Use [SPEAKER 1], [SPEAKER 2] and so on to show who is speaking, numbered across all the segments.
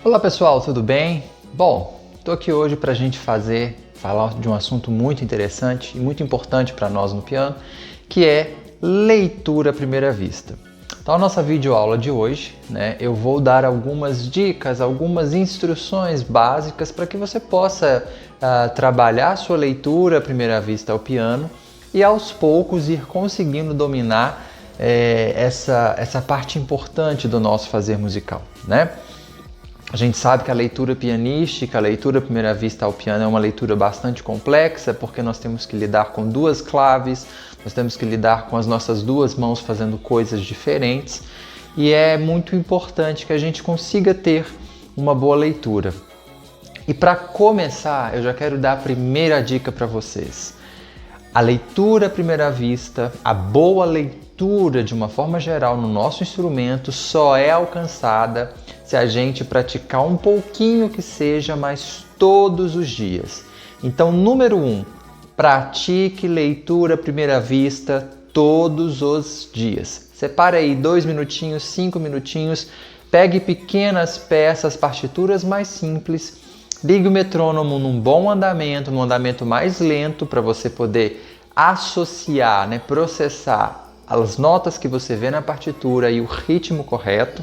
[SPEAKER 1] Olá pessoal, tudo bem? Bom, estou aqui hoje para a gente falar de um assunto muito interessante e muito importante para nós no piano, que é leitura à primeira vista. Então a nossa videoaula de hoje, eu vou dar algumas dicas, algumas instruções básicas para que você possa trabalhar a sua leitura à primeira vista ao piano e aos poucos ir conseguindo dominar essa parte importante do nosso fazer musical, né? A gente sabe que a leitura pianística, a leitura à primeira vista ao piano é uma leitura bastante complexa, porque nós temos que lidar com duas claves, nós temos que lidar com as nossas duas mãos fazendo coisas diferentes, e é muito importante que a gente consiga ter uma boa leitura. E para começar, eu já quero dar a primeira dica para vocês. A leitura à primeira vista, a boa leitura de uma forma geral no nosso instrumento só é alcançada se a gente praticar um pouquinho que seja, mas todos os dias. Então, número 1, pratique leitura à primeira vista todos os dias. Separe aí 2 minutinhos, 5 minutinhos, pegue pequenas peças, partituras mais simples, ligue o metrônomo num bom andamento, num andamento mais lento, para você poder associar, processar as notas que você vê na partitura e o ritmo correto,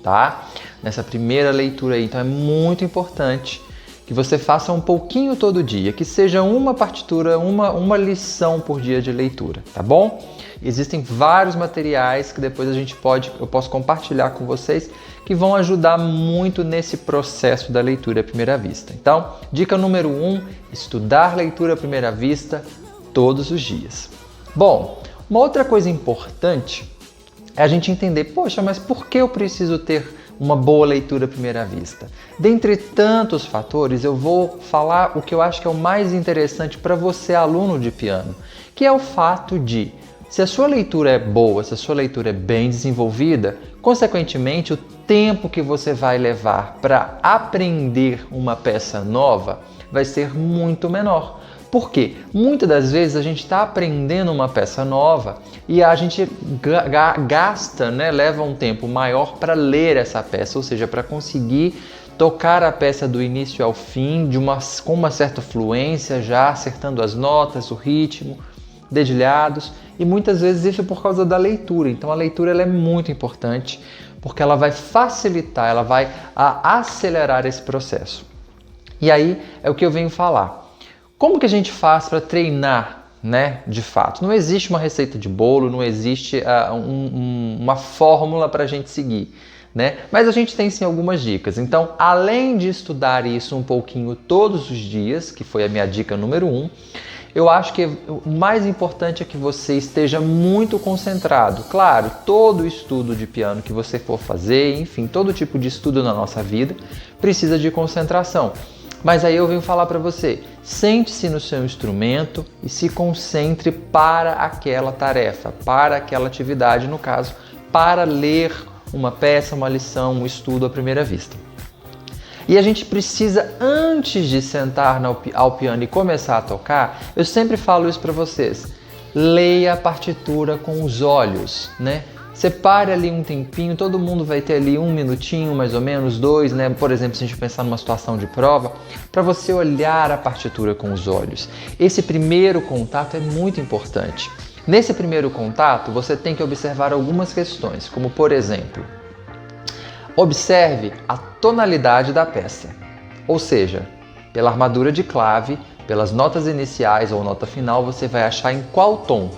[SPEAKER 1] tá? Nessa primeira leitura aí. Então é muito importante que você faça um pouquinho todo dia, que seja uma partitura, uma lição por dia de leitura, tá bom? Existem vários materiais que depois eu posso compartilhar com vocês que vão ajudar muito nesse processo da leitura à primeira vista. Então, dica número 1, estudar leitura à primeira vista todos os dias. Bom, uma outra coisa importante é a gente entender, poxa, mas por que eu preciso ter uma boa leitura à primeira vista? Dentre tantos fatores, eu vou falar o que eu acho que é o mais interessante para você, aluno de piano, que é o fato de, se a sua leitura é boa, se a sua leitura é bem desenvolvida, consequentemente, o tempo que você vai levar para aprender uma peça nova vai ser muito menor. Por quê? Muitas das vezes a gente está aprendendo uma peça nova e a gente gasta, leva um tempo maior para ler essa peça, ou seja, para conseguir tocar a peça do início ao fim com uma certa fluência, já acertando as notas, o ritmo, dedilhados, e muitas vezes isso é por causa da leitura. Então a leitura ela é muito importante porque ela vai facilitar, ela vai acelerar esse processo. E aí é o que eu venho falar. Como que a gente faz para treinar, de fato? Não existe uma receita de bolo, não existe uma fórmula para a gente seguir, Mas a gente tem sim algumas dicas. Então, além de estudar isso um pouquinho todos os dias, que foi a minha dica número 1, eu acho que o mais importante é que você esteja muito concentrado. Claro, todo estudo de piano que você for fazer, enfim, todo tipo de estudo na nossa vida precisa de concentração. Mas aí eu venho falar para você, sente-se no seu instrumento e se concentre para aquela tarefa, para aquela atividade, no caso, para ler uma peça, uma lição, um estudo à primeira vista. E a gente precisa, antes de sentar ao piano e começar a tocar, eu sempre falo isso para vocês, leia a partitura com os olhos, Separe ali um tempinho, todo mundo vai ter ali 1 minutinho, mais ou menos, 2, Por exemplo, se a gente pensar numa situação de prova, para você olhar a partitura com os olhos. Esse primeiro contato é muito importante. Nesse primeiro contato, você tem que observar algumas questões, como por exemplo, observe a tonalidade da peça, ou seja, pela armadura de clave, pelas notas iniciais ou nota final, você vai achar em qual tom.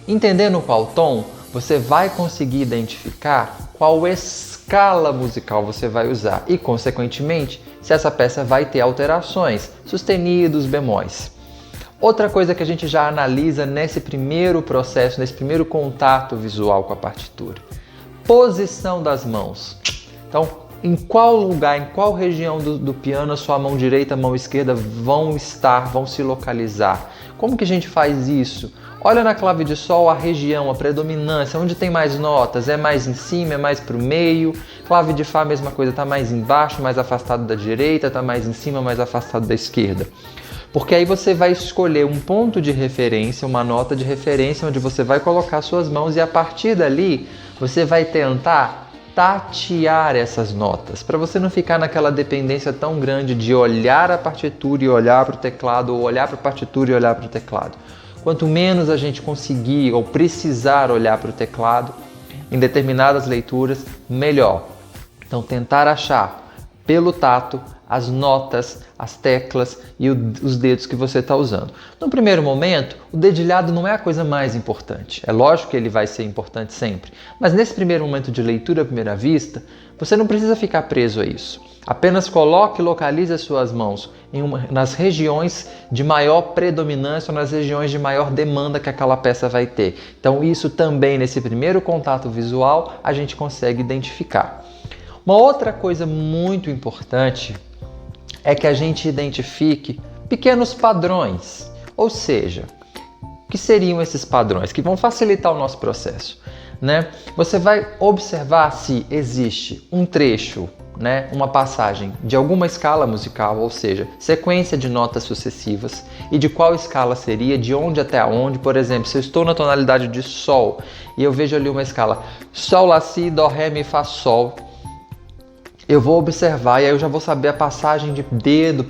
[SPEAKER 1] Entendendo qual tom, você vai conseguir identificar qual escala musical você vai usar e, consequentemente, se essa peça vai ter alterações, sustenidos, bemóis. Outra coisa que a gente já analisa nesse primeiro processo, nesse primeiro contato visual com a partitura, posição das mãos. Então, em qual lugar, em qual região do piano a sua mão direita e a mão esquerda vão se localizar? Como que a gente faz isso? Olha na clave de sol a região, a predominância, onde tem mais notas, é mais em cima, é mais para o meio. Clave de Fá, mesma coisa, está mais embaixo, mais afastado da direita, está mais em cima, mais afastado da esquerda. Porque aí você vai escolher um ponto de referência, uma nota de referência, onde você vai colocar suas mãos e a partir dali você vai tentar tatear essas notas, para você não ficar naquela dependência tão grande de olhar a partitura e olhar para o teclado, ou olhar para a partitura e olhar para o teclado. Quanto menos a gente conseguir ou precisar olhar para o teclado em determinadas leituras, melhor. Então, tentar achar pelo tato as notas, as teclas e os dedos que você está usando. No primeiro momento, o dedilhado não é a coisa mais importante. É lógico que ele vai ser importante sempre, mas nesse primeiro momento de leitura à primeira vista, você não precisa ficar preso a isso. Apenas coloque e localize as suas mãos nas regiões de maior predominância ou nas regiões de maior demanda que aquela peça vai ter. Então isso também, nesse primeiro contato visual, a gente consegue identificar. Uma outra coisa muito importante é que a gente identifique pequenos padrões, ou seja, o que seriam esses padrões que vão facilitar o nosso processo, né? Você vai observar se existe um trecho, né, uma passagem de alguma escala musical, ou seja, sequência de notas sucessivas, e de qual escala seria, de onde até onde. Por exemplo, se eu estou na tonalidade de Sol e eu vejo ali uma escala Sol, Lá, Si, Dó, Ré, Mi, Fá, Sol, eu vou observar e aí eu já vou saber a passagem de dedo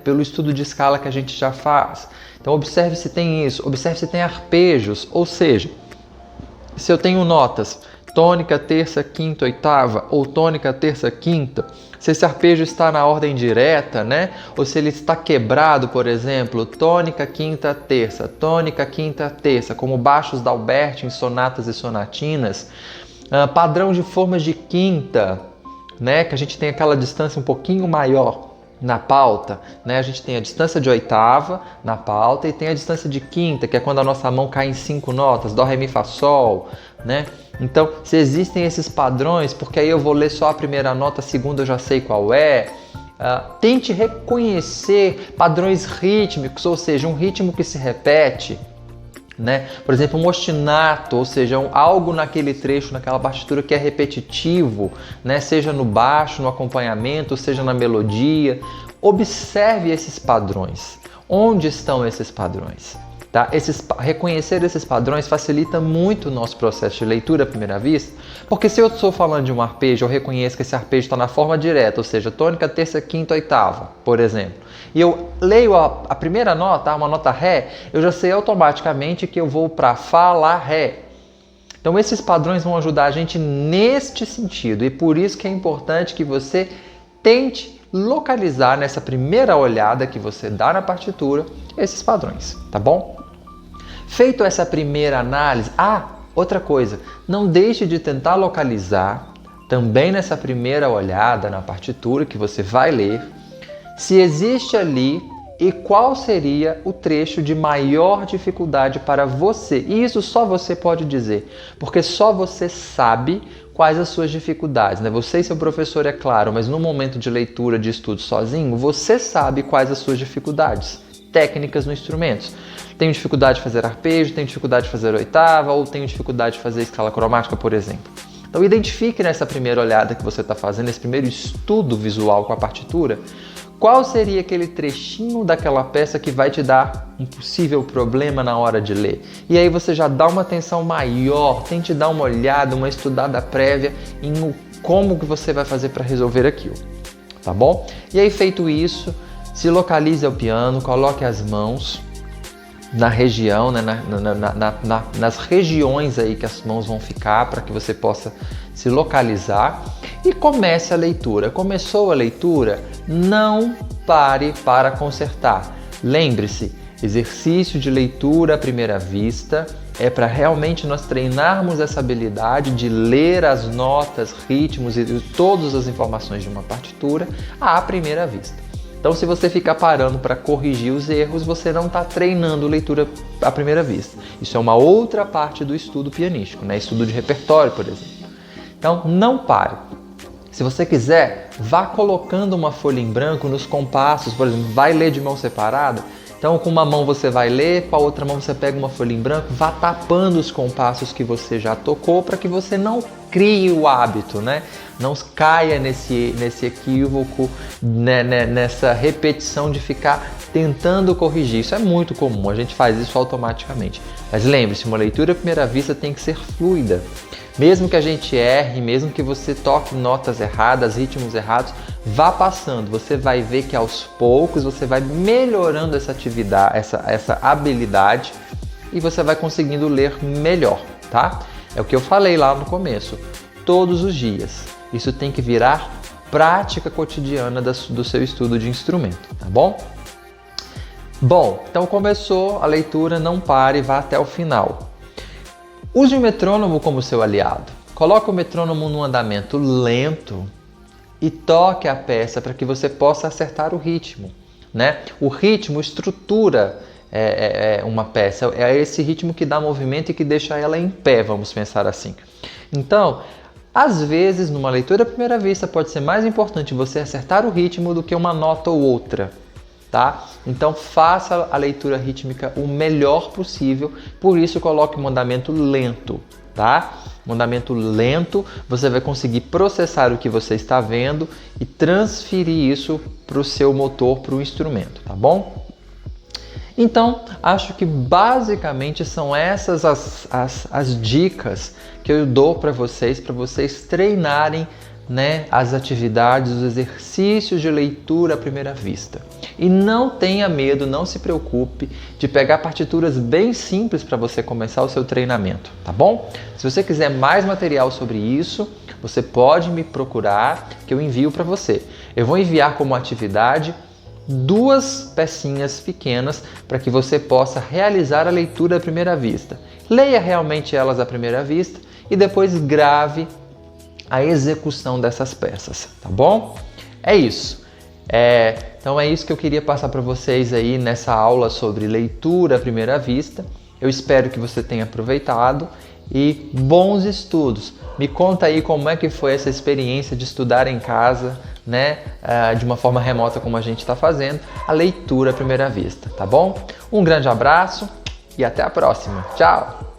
[SPEAKER 1] pelo estudo de escala que a gente já faz. Então observe se tem isso, observe se tem arpejos, ou seja, se eu tenho notas tônica, terça, quinta, oitava, ou tônica, terça, quinta, se esse arpejo está na ordem direta, né? Ou se ele está quebrado, por exemplo, tônica, quinta, terça, como baixos da Alberti em sonatas e sonatinas, padrão de formas de quinta, né? Que a gente tem aquela distância um pouquinho maior na pauta, né? A gente tem a distância de oitava na pauta e tem a distância de quinta, que é quando a nossa mão cai em 5 notas, Dó, Ré, Mi, Fá, Sol, né? Então, se existem esses padrões, porque aí eu vou ler só a primeira nota, a segunda eu já sei qual é. Tente reconhecer padrões rítmicos, ou seja, um ritmo que se repete, né? Por exemplo, um ostinato, ou seja, algo naquele trecho, naquela partitura que é repetitivo, né? Seja no baixo, no acompanhamento, seja na melodia. Observe esses padrões. Onde estão esses padrões? Tá? Reconhecer esses padrões facilita muito o nosso processo de leitura à primeira vista, porque se eu estou falando de um arpejo, eu reconheço que esse arpejo está na forma direta, ou seja, tônica, terça, quinta, oitava, por exemplo, e eu leio a primeira nota, uma nota Ré, eu já sei automaticamente que eu vou para Fá, Lá, Ré. Então esses padrões vão ajudar a gente neste sentido, e por isso que é importante que você tente localizar nessa primeira olhada que você dá na partitura esses padrões, tá bom? Feito essa primeira análise, outra coisa, não deixe de tentar localizar, também nessa primeira olhada na partitura que você vai ler, se existe ali e qual seria o trecho de maior dificuldade para você. E isso só você pode dizer, porque só você sabe quais as suas dificuldades, né? Você e seu professor, é claro, mas no momento de leitura, de estudo sozinho, você sabe quais as suas dificuldades técnicas no instrumento. Tenho dificuldade de fazer arpejo, tenho dificuldade de fazer oitava, ou tenho dificuldade de fazer escala cromática, por exemplo. Então identifique nessa primeira olhada que você está fazendo, esse primeiro estudo visual com a partitura, qual seria aquele trechinho daquela peça que vai te dar um possível problema na hora de ler. E aí você já dá uma atenção maior, tente dar uma olhada, uma estudada prévia em como que você vai fazer para resolver aquilo, tá bom? E aí, feito isso, se localize ao piano, coloque as mãos na região, né, nas regiões aí que as mãos vão ficar, para que você possa se localizar e comece a leitura. Começou a leitura, não pare para consertar. Lembre-se, exercício de leitura à primeira vista é para realmente nós treinarmos essa habilidade de ler as notas, ritmos e todas as informações de uma partitura à primeira vista. Então, se você ficar parando para corrigir os erros, você não está treinando leitura à primeira vista. Isso é uma outra parte do estudo pianístico, né? Estudo de repertório, por exemplo. Então, não pare. Se você quiser, vá colocando uma folha em branco nos compassos, por exemplo, vai ler de mão separada. Então, com uma mão você vai ler, com a outra mão você pega uma folha em branco, vá tapando os compassos que você já tocou para que você não crie o hábito, né? Não caia nesse equívoco, né? Nessa repetição de ficar tentando corrigir. Isso é muito comum, a gente faz isso automaticamente. Mas lembre-se, uma leitura à primeira vista tem que ser fluida. Mesmo que a gente erre, mesmo que você toque notas erradas, ritmos errados, vá passando. Você vai ver que aos poucos você vai melhorando essa atividade, essa habilidade e você vai conseguindo ler melhor, tá? É o que eu falei lá no começo. Todos os dias. Isso tem que virar prática cotidiana do seu estudo de instrumento, tá bom? Bom, então começou a leitura, não pare, vá até o final. Use o metrônomo como seu aliado. Coloque o metrônomo num andamento lento e toque a peça para que você possa acertar o ritmo, né? O ritmo estrutura uma peça, é esse ritmo que dá movimento e que deixa ela em pé, vamos pensar assim. Então, às vezes, numa leitura à primeira vista, pode ser mais importante você acertar o ritmo do que uma nota ou outra. Tá? Então faça a leitura rítmica o melhor possível, por isso coloque um andamento lento, tá? Um andamento lento, você vai conseguir processar o que você está vendo e transferir isso para o seu motor, para o instrumento, tá bom? Então, acho que basicamente são essas as dicas que eu dou para vocês treinarem, né, as atividades, os exercícios de leitura à primeira vista. E não tenha medo, não se preocupe de pegar partituras bem simples para você começar o seu treinamento, tá bom? Se você quiser mais material sobre isso, você pode me procurar que eu envio para você. Eu vou enviar como atividade 2 pecinhas pequenas para que você possa realizar a leitura à primeira vista. Leia realmente elas à primeira vista e depois grave a execução dessas peças, tá bom? É isso. Então é isso que eu queria passar para vocês aí nessa aula sobre leitura à primeira vista. Eu espero que você tenha aproveitado e bons estudos. Me conta aí como é que foi essa experiência de estudar em casa, né, de uma forma remota como a gente está fazendo, a leitura à primeira vista, tá bom? Um grande abraço e até a próxima. Tchau!